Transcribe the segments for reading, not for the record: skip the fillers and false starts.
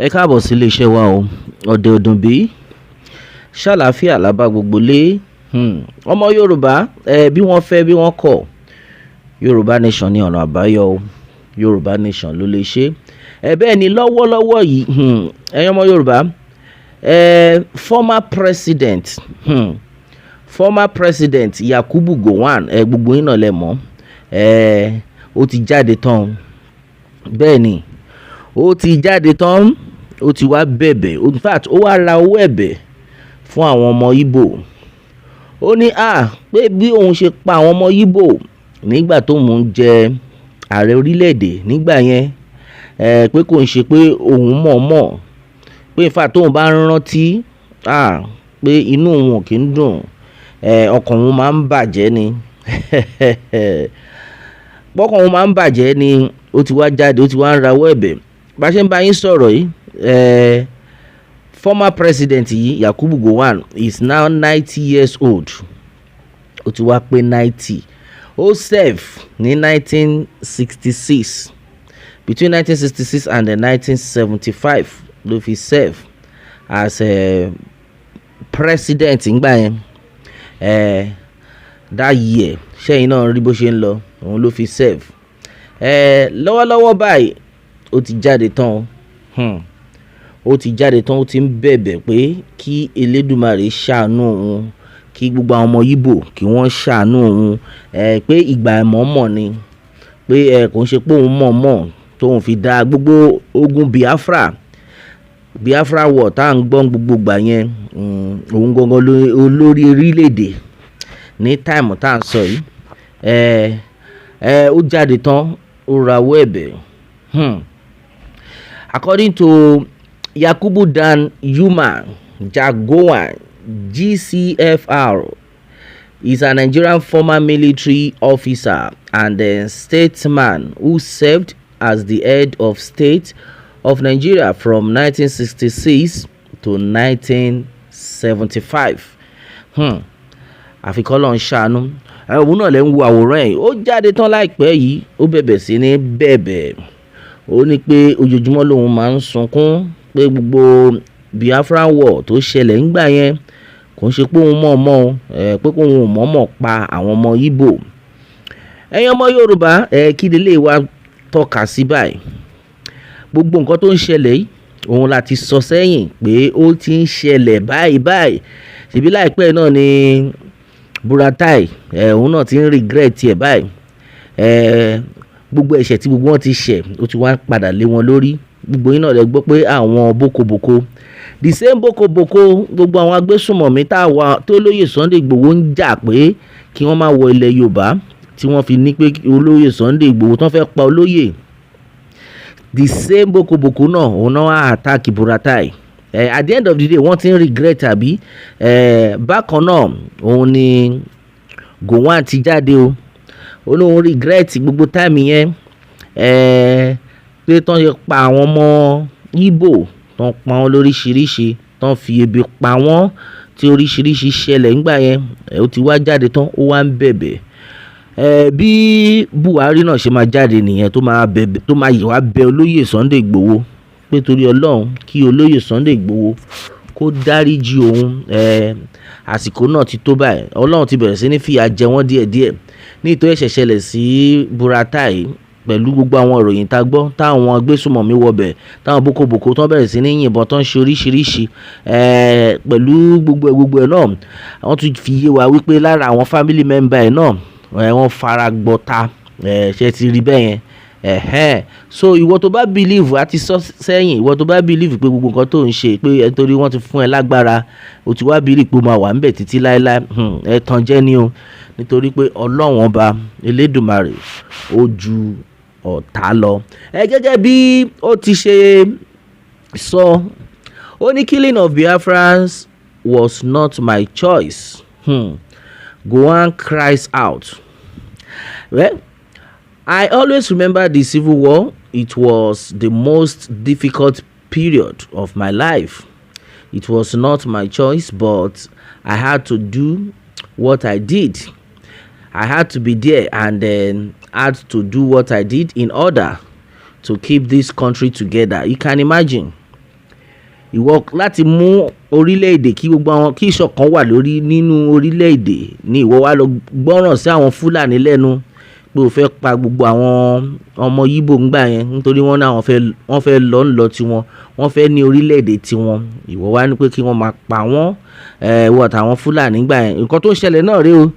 Ẹ káàbọ̀ sí iléeṣẹ́ wa o. Ọ̀dẹ̀ ọdún bí ṣàlàáfíà lábá gbogbo lé. Ọmọ Yorùbá bí wọ́n fẹ́ bí wọ́n kọ̀, Yorùbá nation ní ọ̀nà àbáyọ o. Yorùbá nation ló lè ṣe. Bẹ́ẹ̀ ni lọ́wọ́lọ́wọ́ yìí ẹ̀yin ọmọ Yorùbá, former president Yakubu Gowon, gbogbo yín náà lẹ mọ̀, ó ti jáde tán. Bẹ́ẹ̀ ni ó ti jáde tán, ó ti wá bẹ̀bẹ̀, in fact ó wá ra owó ẹ̀bẹ̀ fún àwọn ọmọ Ìgbò. Ó ní pé bí òun ṣe pa àwọn ọmọ Ìgbò nígbà tó mú ń jẹ ààrẹ orílẹ̀-èdè nígbà yẹn, pé kò ń ṣe pé òun mọ̀ọ́mọ̀, pé in fact tóun bá rántí pé inú òun kì í dùn, ọkàn òun máa ń bàjẹ́ ni pọ́kàn òun máa ń bàjẹ́ ni. Ó ti wá jáde, ó ti wá ń rawọ́ ẹ̀bẹ̀. Bá ṣe ń bá yín sọ̀rọ̀ yìí, former president yìí Yakubu Gowon is now 90 years old. Ó ti wá pé 90. Ó serve ní 1966, between 1966 and 1975 ló fi serve as president ńgbà yẹn. That year ṣẹ́yìn náà rí bó ṣe ń lọ, òun ló fi serve. Lọ́wọ́lọ́wọ́ báyìí ó ti jáde tán, ó ti jáde tán. Ó ti ń bẹ̀bẹ̀ pé kí Elédùmarè ṣàánú òun, kí gbogbo àwọn ọmọ Ìgbò kí wọ́n ṣàánú òun, pé ìgbà mọ̀ọ́mọ̀ ni, pé kò ń ṣe pé òun mọ̀ọ́mọ̀ tóun fi dá gbogbo ogun Biafra war tá à ń gbọ́n gbogbo gbà yẹn. Òun gangan olórí orílẹ̀-èdè ní táìmù tá à ń sọ yìí. Ó jáde tán, ó rawọ́ ẹ̀bẹ̀. According to Yakubu Dan Yuma Gowon, GCFR, is a Nigerian former military officer and statesman who served as the head of state of Nigeria from 1966 to 1975. Àfikọ́ lọ́n ṣàánú. Òun náà lè ń wo àwòrán ẹ̀. Ó jáde tán láìpẹ́ yìí, ó bẹ̀bẹ̀ sí ní bẹ̀bẹ̀. Ó ní pé ojoojúmọ́ lòun máa ń sunkún, pé gbogbo Biafra war tó ṣẹlẹ̀ ńgbà yẹn kò ń ṣe pé òun mọ̀ọ́mọ̀, pé kò òun mọ̀ọ́mọ̀ pa àwọn ọmọ Ìgbò. Ẹ̀yin ọmọ Yorùbá, kí lè wá tọ́ka sí báyìí. Gbogbo nǹkan tó ń ṣẹlẹ̀ yìí òun láti sọ sẹ́yìn pé ó ti ń ṣẹlẹ̀ báyìí. Ṣèbí láìpẹ́ náà ni Buratai, òun náà ti ń regret ẹ̀ báyìí. Gbogbo ẹ̀ṣẹ̀ tí gbogbo wọn ti ṣẹ̀ ó ti wá padà lé wọn lórí. Gbogbo yín náà lè gbọ́ pé àwọn boko, the same boko, gbogbo àwọn agbésùnmọ̀mí tó lóyè Sunday Igboho ń jà pé kí wọ́n má wọ ilẹ̀ Yorùbá, tí wọ́n fi ní pé olóyè Sunday Igboho tán fẹ́ pa olóyè. The same boko náà òun náà attack Buratai. At the end of the day wọ́n ti ń regret àbí. Bákan náà òun ni Gowon ti jáde o. Ó lóun regret gbogbo time yẹn, pé tán ṣe pa àwọn ọmọ Ìgbò, tán pa wọ́n lóríṣiríṣi, tán fi ebi pa wọ́n, tí oríṣiríṣi ṣẹlẹ̀ ńgbà yẹn. Ó ti wá jáde tán, ó wá ń bẹ̀bẹ̀. Bí Buhari náà ṣe máa jáde nìyẹn, tó máa wá bẹ olóyè Sunday Igboho pé torí Ọlọ́run kí olóyè Sunday Igboho kó dáríjì òun. Àsìkò náà ti tó báyìí. Ọlọ́run ti bẹ̀rẹ̀ sí ní fìyà jẹ wọ́n díẹ̀díẹ̀ nítorí ẹ̀ṣẹ̀ ṣẹlẹ̀ sí Buratai, pẹ̀lú gbogbo àwọn ìròyìn tá gbọ́ táwọn agbésùnmọ̀mí wọbẹ̀, táwọn boko tán bẹ̀rẹ̀ sí ní yìnbọn, tán ṣe oríṣiríṣi. Pẹ̀lú gbogbo ẹ̀ náà wọ́n tún fi yé wa wípé lára àwọn family member ẹ̀ náà wọ́n fara gbọ́ta. Ṣe ti rí bẹ́ẹ̀ yẹn. So ìwọ tó bá believe, àti sọ sẹ́yìn, ìwọ tó bá believe pé gbogbo nǹkan tó ń ṣe pé nítorí wọ́n ti fún ẹ lágbára, o ti wá believe pé o máa wà ńbẹ̀ títí láéláé, ẹ̀tàn jẹ́ ni o. Nítorí pé Ọlọ́run ọba Elédùmarè ó ju ọ̀tá lọ. Gẹ́gẹ́ bí ó ti ṣe sọ, ó ní killing of Biafrans was not my choice. Gowon cries out. Well, I always remember the Civil War. It was the most difficult period of my life. It was not my choice, but I had to do what I did. I had to be there and then had to do what I did in order to keep this country together. You can imagine. ìwọ láti mú orílẹ̀-èdè kí gbogbo àwọn kí ìṣọ̀kan wà lórí nínú orílẹ̀-èdè ni ìwọ wá lọ gbọ́ràn sí àwọn Fúlàní lẹ́nu pé o fẹ́ pa gbogbo àwọn ọmọ Yíbò ńgbà yẹn nítorí wọ́n náà wọ́n fẹ́ lọ tiwọn, wọ́n fẹ́ ní orílẹ̀-èdè tiwọn, ìwọ wá ní pé kí wọ́n máa pa wọ́n ìwọ àtàwọn Fúlàní ńgbà yẹn. Nǹkan tó ń ṣẹlẹ̀ náà rèé o,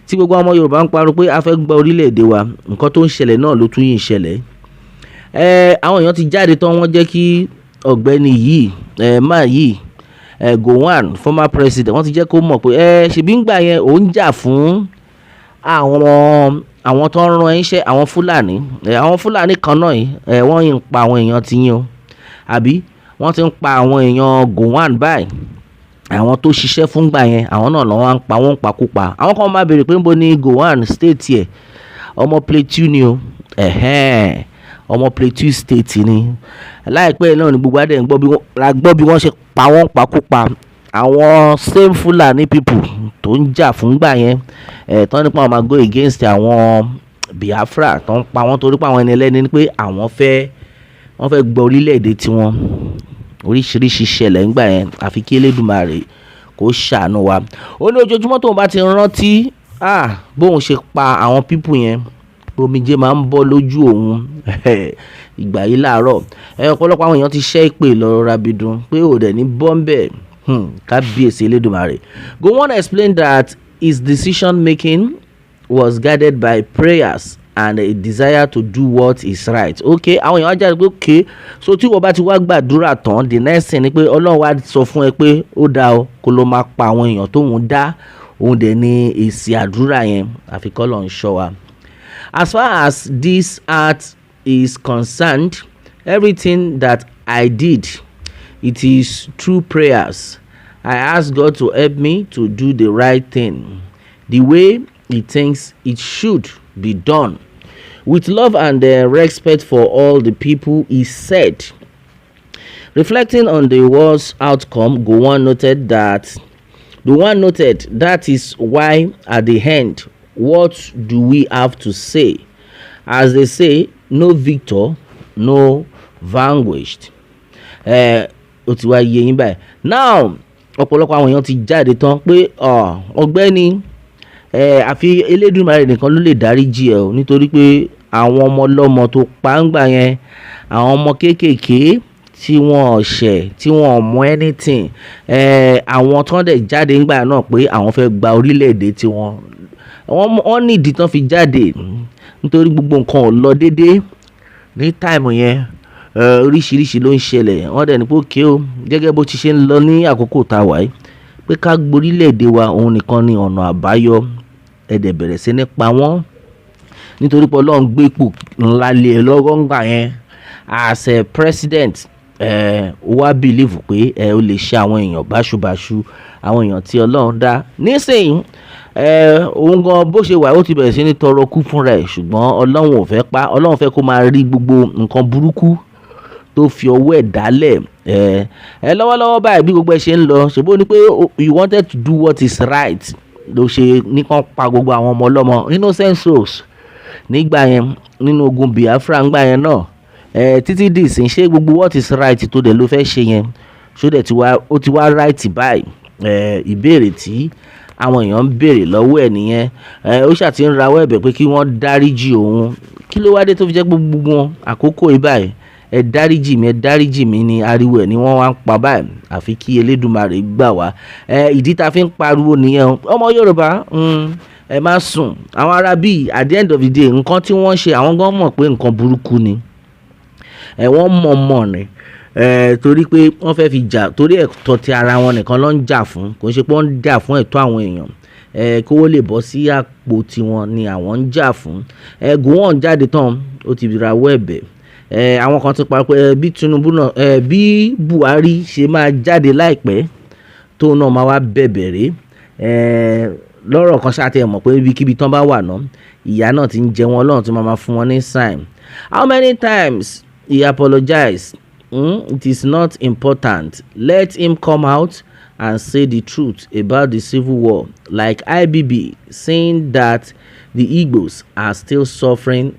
tí gbogbo ọmọ Yorùbá ń parọ́ pé a fẹ́ gba orílẹ̀-èdè wa, nǹkan tó ń ṣẹlẹ̀ náà ló tún yìí ń ṣẹlẹ̀. Àwọn èèyàn ti jáde tán, wọ́n jẹ́ kí ọ̀gbẹ́ni yìí máa yìí Gowon former president, wọ́n ti jẹ́ kó mọ̀ pé ṣèbí ńgbà yẹn òun jà fún àwọn tó ń ran iṣẹ́ àwọn Fúlàní kan náà yìí wọ́n yìí ń pa àwọn èèyàn ti yín o, àbí wọ́n ti ń pa àwọn èèyàn Gowon báyìí, àwọn tó ṣiṣẹ́ fúngbà yẹn àwọn náà lọ́wọ́ ń pa wọ́n pakúpa. Àwọn kan máa béèrè pé níbo ni Gowon state yẹ, ọmọ Plateau ni o, ọmọ Plateau state ni. Láìpẹ́ náà ni gbogbo adé ń gbọ́ bí wọ́n ṣe pa wọ́n pakúpa. Àwọn same Fulani people tó ń jà fúngbà yẹn tán nípa àwọn máa go against àwọn Biafra tó ń pa wọ́n torí pé àwọn ẹni ẹlẹ́ni ni pé wọ́n fẹ́ gba orílẹ̀-èdè tiwọn. Oríṣiríṣi ṣẹlẹ̀ ńgbà yẹn, àfi kí Elédùmarè kó ṣàánú wa. Ó ní ojoojúmọ́ tóun bá ti rántí bóun ṣe pa àwọn pípù yẹn, omijé máa ń bọ́ lójú òun. Ìgbà yìí láàárọ̀ ọ̀pọ̀lọpọ̀ àwọn èèyàn ti ṣẹ́ ìpè lọ́rọ̀ rabidun pé ò dẹ̀ ní bọ́m̀bẹ̀. Kábíyèsí Elédùmarè. Gowon explained that his decision making was guided by prayers and a desire to do what is right. Okay, àwọn èèyàn á jáde pé okay, so tí wọ́n bá ti wá gbàdúrà tán, the next thing ni pé Ọlọ́run wá sọ fún ẹ pé ó dá o kó ló máa pa àwọn èèyàn tóun dá, òun dẹ̀ ní èsì àdúrà yẹn, àfi k'Ọlọ́run ṣọ́ wa. As far as this art is concerned, everything that I did, it is through prayers. I ask God to help me to do the right thing, the way He thinks it should be done, with love and respect for all the people, he said. Reflecting on the war's outcome, Gowon noted that is why at the end, what do we have to say? As they say, no victor, no vanquished. Ó ti wá yé yín báyìí. Now ọ̀pọ̀lọpọ̀ àwọn èèyàn ti jáde tán pé ọ̀gbẹ́ni àfi Elédùmarè nìkan ló lè dáríjì ẹ o, nítorí pé àwọn ọmọ ọlọ́mọ tó pa ń gbà yẹn, àwọn ọmọ kéékèèké tí wọ́n ṣẹ̀ tí wọ́n mọ anything, àwọn tán dẹ̀ jáde ń gbà náà pé àwọn fẹ́ gba orílẹ̀-èdè tiwọn, wọ́n ní ìdí tán fi jáde nítorí gbogbo nǹkan ò lọ déédéé ní táìmù yẹn. Oríṣiríṣi ló ń ṣẹlẹ̀, wọ́n dẹ̀ ní pé òkè o, gẹ́gẹ́ bó ti ṣe ń lọ ní àkókò tá a wà yìí, pé ká gborílẹ̀-èdè wa òun nìkan ni ọ̀nà àbáyọ. Ẹ̀dẹ̀ bẹ̀rẹ̀ sí ní pa wọ́n nítorí pé Ọlọ́run gbé ipò ńlá lé e lọ́wọ́ ńgbà yẹn as a president. Ó wá believe pé ó lè ṣe àwọn èèyàn báṣubàṣu, àwọn èèyàn tí Ọlọ́run dá. Nísìnyí òun gan bó ṣe wà ó ti bẹ̀rẹ̀ sí ní tọrọ kú fúnra ẹ̀, ṣùgbọ́n Ọlọ́run ò fẹ́ pa. Ọlọ́run fẹ́ kó máa rí gbogbo nǹkan burúkú tó fi ọwọ́ ẹ̀ dálẹ̀. Lọ́wọ́lọ́wọ́ báyìí bí gbogbo ẹ̀ ṣe ń lọ, ṣèbó ni pé you wanted to do what is right ló ṣe ní kàn pa gbogbo àwọn ọmọ ọlọ́mọ innocent souls nígbà yẹn nínú ogun Biafra ńgbà yẹn náà. Títí dì sí ṣé gbogbo what is right tó dẹ̀ ló fẹ́ ṣe yẹn ṣó dẹ̀ ó ti wá right báyìí. Ìbéèrè tí àwọn èèyàn ń béèrè lọ́wọ́ ẹ̀ nìyẹn. Ó ṣàti ń rawọ́ ẹ̀bẹ̀ pé kí wọ́n dáríjì òun. Kí ló wá dé tó fi jẹ́ gbogbo wọn àkókò yìí báyìí ẹ dáríjì mí ni ariwo ẹ̀ ni wọ́n wá ń pa báyìí, àfi kí Elédùmarè gbà wá. Ìdí tá a fi ń pariwo nìyẹn. Ọmọ Yorùbá ẹ má sùn. Àwọn ará bíi at the end of the day nǹkan tí wọ́n ṣe àwọn gan mọ̀ pé nǹkan burúkú ni. Wọ́n mọ̀ ni torí pé wọ́n fẹ́ fi jà torí ẹ̀tọ́ ti ara wọn nìkan ló ń jà fún, kò ń ṣe pé wọ́n ń jà fún ẹ̀tọ́ àwọn èèyàn. Kówó lè bọ́ sí àpò tiwọn ni àwọn ń jà fún. Gowon jáde tán ó ti rawọ́ ẹ̀bẹ̀. Àwọn kan ti parí pé bí Tinubu náà bí Buhari ṣe máa jáde láìpẹ́ tó náà máa wá bẹ̀bẹ̀ rè lọ́rọ̀ kan ṣáà tẹ̀ mọ̀ pé ibikíbi tán bá wà náà ìyá náà ti ń jẹ wọn, Ọlọ́run ti máa fún wọn ní sign. How many times he apologized? It is not important. Let him come out and say the truth about the civil war, like IBB saying that the Igbos are still suffering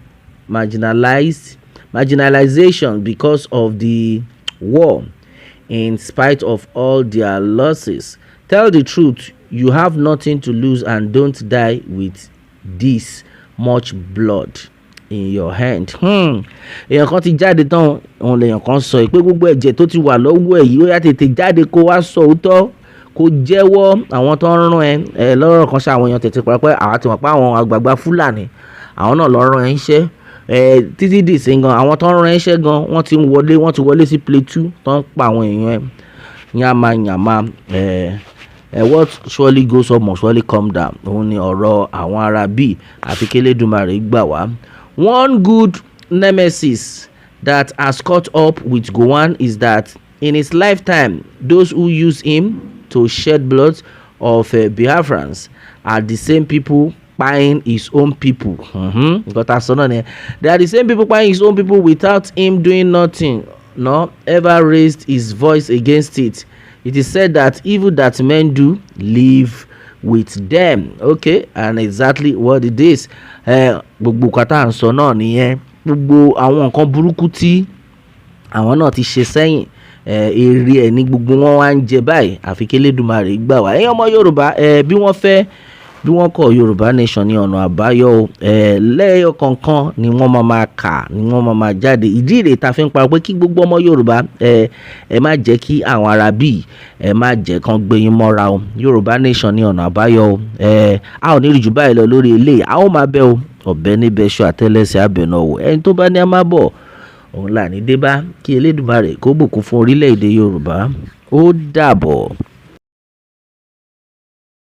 marginalization because of the war. in spite of all their losses. Tell the truth, you have nothing to lose and don't die with this much blood in your hand. Èèyàn kan ti jáde tán, òun lèèyàn kan sọ pé gbogbo ẹ̀jẹ̀ tó ti wà lọ́wọ́ ẹ̀ yìí ó yá tètè jáde kó wá sọ òótọ́, kó jẹ́wọ́ àwọn tó ń rán ẹ lọ́rọ̀ kan ṣe àwọn èèyàn tètè pàápàá àwa ti mọ̀ pé àwọn àgbààgbà Fúlàní àwọn náà lọ́ rán ẹ iṣẹ́ títí dì sí gan àwọn tó ń rán ẹ iṣẹ́ gan wọ́n ti wọlé sí Plateau tó ń pa àwọn èèyàn yàmà what surely goes up must surely come down. Òun ni ọ̀rọ̀ àwọn ará bíi àfi k'Elédùmarè gbà wá. One good nemesis that has caught up with Gowon is that in his lifetime, those who use him to shed blood of Biafrans are the same people buying his own people. They are the same people buying his own people without him doing nothing, nor ever raised his voice against it. It is said that evil that men do live with them. Okay, and exactly what it is. Gbogbo kata ń sọ náà nìyẹn. Gbogbo àwọn nǹkan burúkú tí àwọn náà ti ṣe sẹ́yìn èrè ẹ̀ ní gbogbo wọn wá ń jẹ báyìí àfi k'Elédùmarè gbà wá. Ẹ̀yin ọmọ Yorùbá bí wọ́n fẹ́ bí wọ́n kọ Yorùbá nation ní ọ̀nà àbáyọ lẹ́yọ kọ̀ọ̀kan ni wọ́n máa kà ni wọ́n máa jáde. Ìdí rèé ta fi ń parọ́ pé kí gbogbo ọmọ Yorùbá ẹ má jẹ́ kí àwọn ará bíi ẹ má jẹ́ kán gbé yín mọ́ra o. Yorùbá nation ní ọ̀nà àbáyọ a ò ní rí jù báyìí lọ lórí eléyìí. A ó máa bẹ́ o ọ̀bẹ níbẹ̀ ṣọ àtẹ́lẹsẹ̀ àbẹ̀nà o. Ẹni tó bá ní a máa bọ̀ òun là ní dé bá. Kí Elédùmarè kó bùkún fún orílẹ̀-èdè Yorùbá. Ó dàbọ̀.